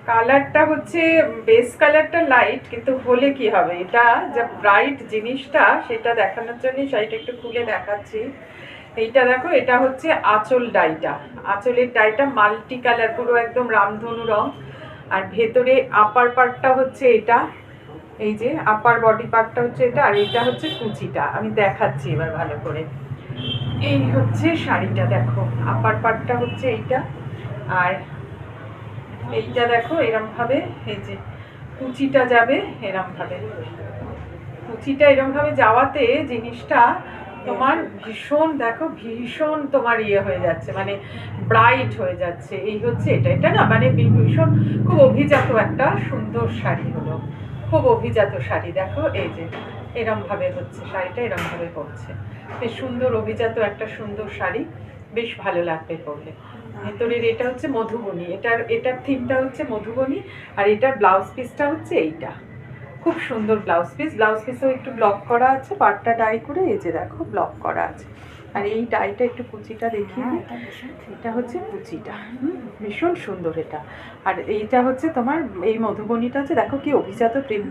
কালারটা হচ্ছে বেস কালারটা লাইট, কিন্তু হলে কি হবে, এটা যা ব্রাইট জিনিসটা সেটা দেখানোর জন্য শাড়িটা একটু খুলে দেখাচ্ছি। এইটা দেখো, এটা হচ্ছে আঁচল ডাইটা, আঁচলের ডাইটা মাল্টি কালার, পুরো একদম রামধনু রং। আর ভেতরে আপার পার্টটা হচ্ছে এটা, এই যে আপার বডি পার্টটা হচ্ছে এটা, আর এটা হচ্ছে কুচিটা। আমি দেখাচ্ছি এবার ভালো করে। এই হচ্ছে শাড়িটা, দেখো আপার পার্টটা হচ্ছে এইটা, আর এইটা দেখো এরম ভাবে, এই যে কুচিটা যাবে এরম ভাবে, কুচিটা এরম ভাবে যাওয়াতে জিনিসটা তোমার ভীষণ, দেখো ভীষণ তোমার ইয়ে হয়ে যাচ্ছে, মানে ব্রাইট হয়ে যাচ্ছে। এই হচ্ছে এটা, এটা না মানে ভীষণ খুব অভিজাত একটা সুন্দর শাড়ি হলো, খুব অভিজাত শাড়ি। দেখো এই যে এরম ভাবে হচ্ছে শাড়িটা, এরম ভাবে পড়ছে, বেশ সুন্দর অভিজাত একটা সুন্দর শাড়ি, বেশ ভালো লাগবে পরলে। ভেতরের এটা হচ্ছে মধুবনী, এটার থিমটা হচ্ছে মধুবনী, আর এটার ব্লাউজ পিসটা হচ্ছে এইটা, খুব সুন্দর ব্লাউজ পিস। ব্লাউজ পিসেও একটু ব্লক করা আছে, পাটটা ডাই করে, এই যে দেখো ব্লক করা আছে। আর এই ডাইটা একটু কুচিটা দেখিয়ে দিই, এটা হচ্ছে কুচিটা, ভীষণ সুন্দর এটা। আর এইটা হচ্ছে তোমার এই মধুবনীটা হচ্ছে, দেখো কি অভিজাত প্রিন্ট।